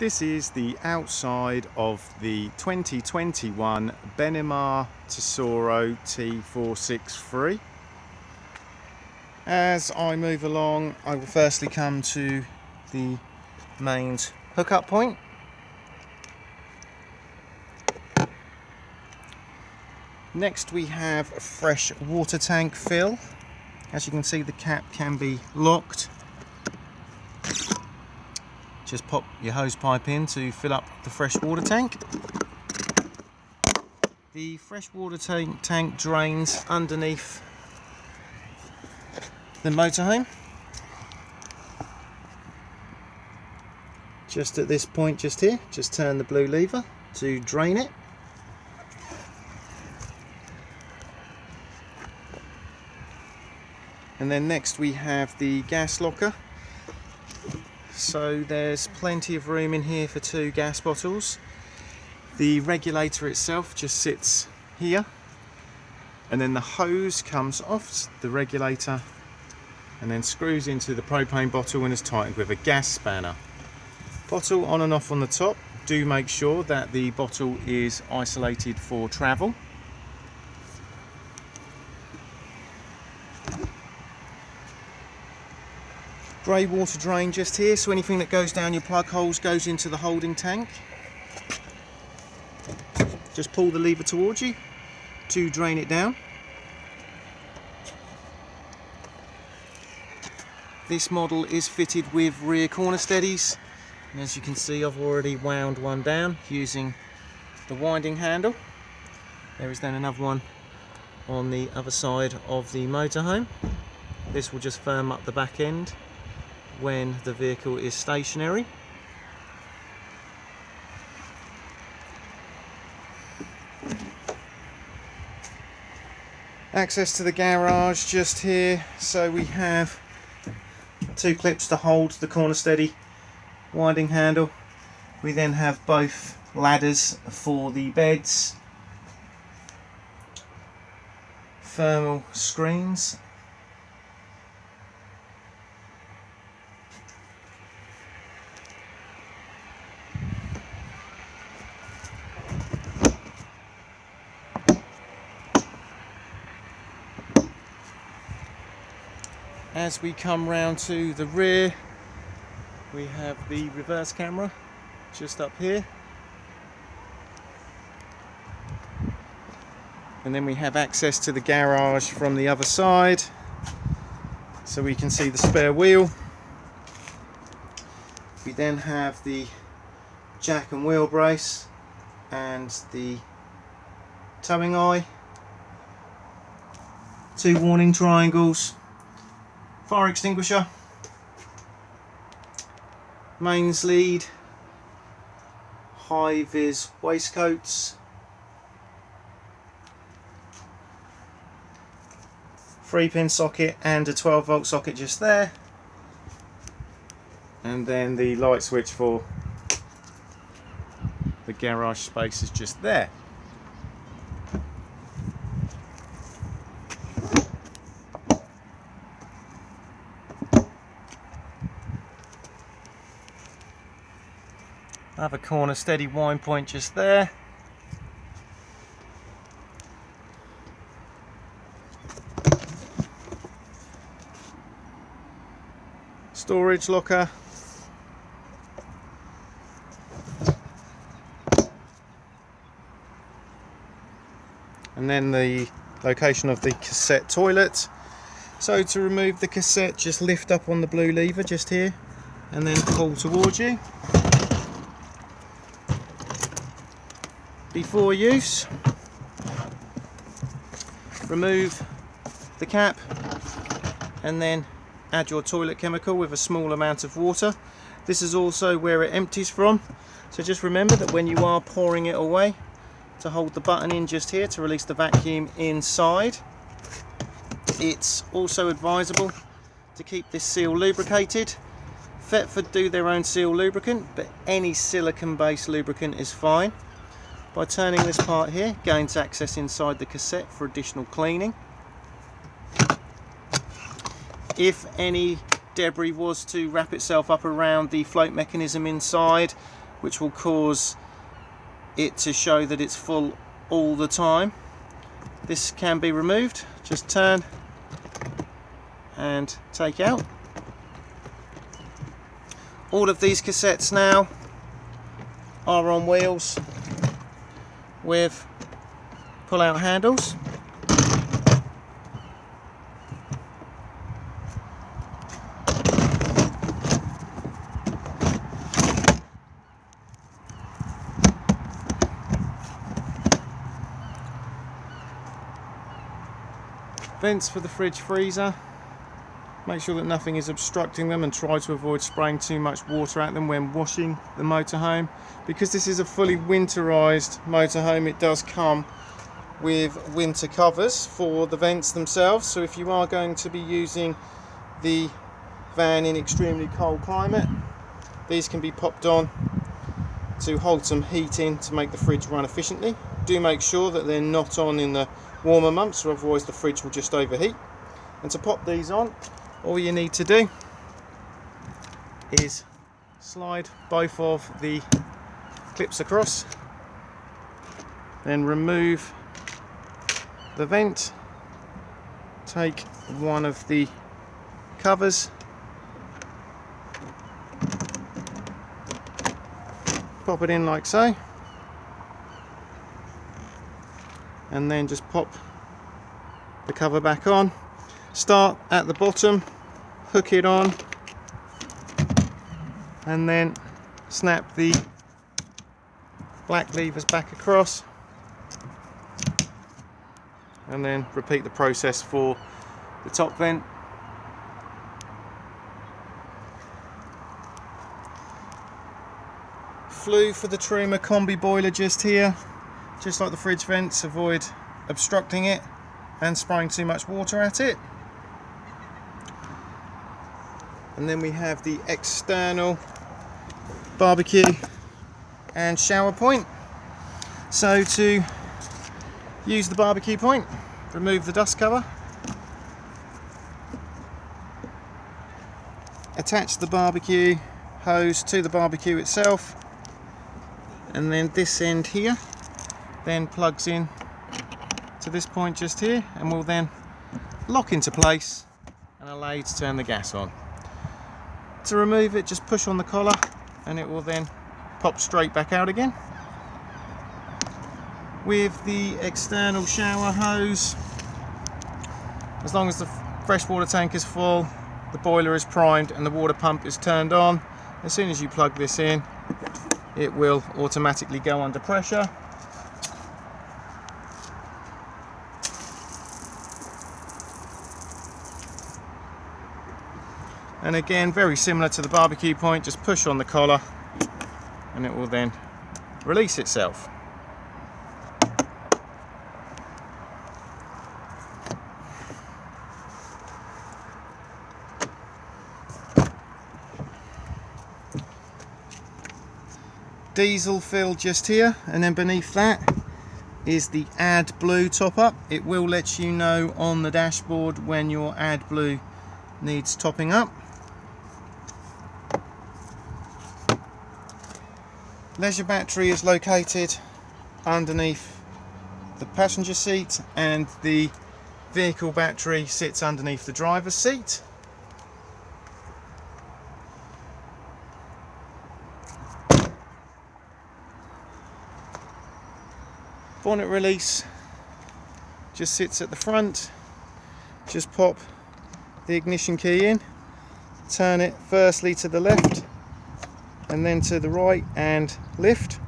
This is the outside of the 2021 Benimar Tessoro T463. As I move along, I will firstly come to the mains hookup point. Next we have a fresh water tank fill. As you can see, the cap can be locked. Just pop your hose pipe in to fill up the fresh water tank. The fresh water tank drains underneath the motorhome. Just at this point just here, just turn the blue lever to drain it. And then next we have the gas locker. So there's plenty of room in here for 2 gas bottles. The regulator itself just sits here, and then the hose comes off the regulator and then screws into the propane bottle and is tightened with a gas spanner. Bottle on and off on the top. Do make sure that the bottle is isolated for travel. Grey water drain just here, so anything that goes down your plug holes goes into the holding tank. Just pull the lever towards you to drain it down. This model is fitted with rear corner steadies, and as you can see, I've already wound one down using the winding handle. There is then another one on the other side of the motorhome. This will just firm up the back end when the vehicle is stationary. Access to the garage just here, so we have 2 clips to hold the corner steady winding handle. We then have both ladders for the beds, thermal screens, as we come round to the rear, we have the reverse camera just up here, and then we have access to the garage from the other side, so we can see the spare wheel. We then have the jack and wheel brace and the towing eye, 2 warning triangles, fire extinguisher, mains lead, high vis waistcoats, 3-pin socket and a 12-volt socket just there, and then the light switch for the garage space is just there. I have a corner steady wind point just there. Storage locker. And then the location of the cassette toilet. So to remove the cassette, just lift up on the blue lever just here and then pull towards you. Before use, remove the cap and then add your toilet chemical with a small amount of water. This is also where it empties from, so just remember that when you are pouring it away, to hold the button in just here to release the vacuum inside. It's also advisable to keep this seal lubricated. Thetford do their own seal lubricant, but any silicone based lubricant is fine. By turning this part here, gains access inside the cassette for additional cleaning. If any debris was to wrap itself up around the float mechanism inside, which will cause it to show that it's full all the time. This can be removed. Just turn and take out. All of these cassettes now are on wheels with pull-out handles. Vents for the fridge freezer. Make sure that nothing is obstructing them and try to avoid spraying too much water at them when washing the motorhome. Because this is a fully winterized motorhome, it does come with winter covers for the vents themselves. So if you are going to be using the van in extremely cold climate, these can be popped on to hold some heat in to make the fridge run efficiently. Do make sure that they're not on in the warmer months, or otherwise the fridge will just overheat. And to pop these on, all you need to do is slide both of the clips across, then remove the vent, take one of the covers, pop it in like so, and then just pop the cover back on. Start at the bottom, hook it on, and then snap the black levers back across, and then repeat the process for the top vent. Flue for the Truma combi boiler just here. Just like the fridge vents, avoid obstructing it and spraying too much water at it. And then we have the external barbecue and shower point. So to use the barbecue point, remove the dust cover, attach the barbecue hose to the barbecue itself, and then this end here then plugs in to this point just here, and will then lock into place and allow you to turn the gas on. To remove it, just push on the collar and it will then pop straight back out again. With the external shower hose, as long as the freshwater tank is full, the boiler is primed and the water pump is turned on, as soon as you plug this in, it will automatically go under pressure. And again, very similar to the barbecue point, just push on the collar and it will then release itself. Diesel fill just here, and then beneath that is the AdBlue top up. It will let you know on the dashboard when your AdBlue needs topping up. Leisure battery is located underneath the passenger seat, and the vehicle battery sits underneath the driver's seat. Bonnet release just sits at the front. Just pop the ignition key in, turn it firstly to the left and then to the right and lift.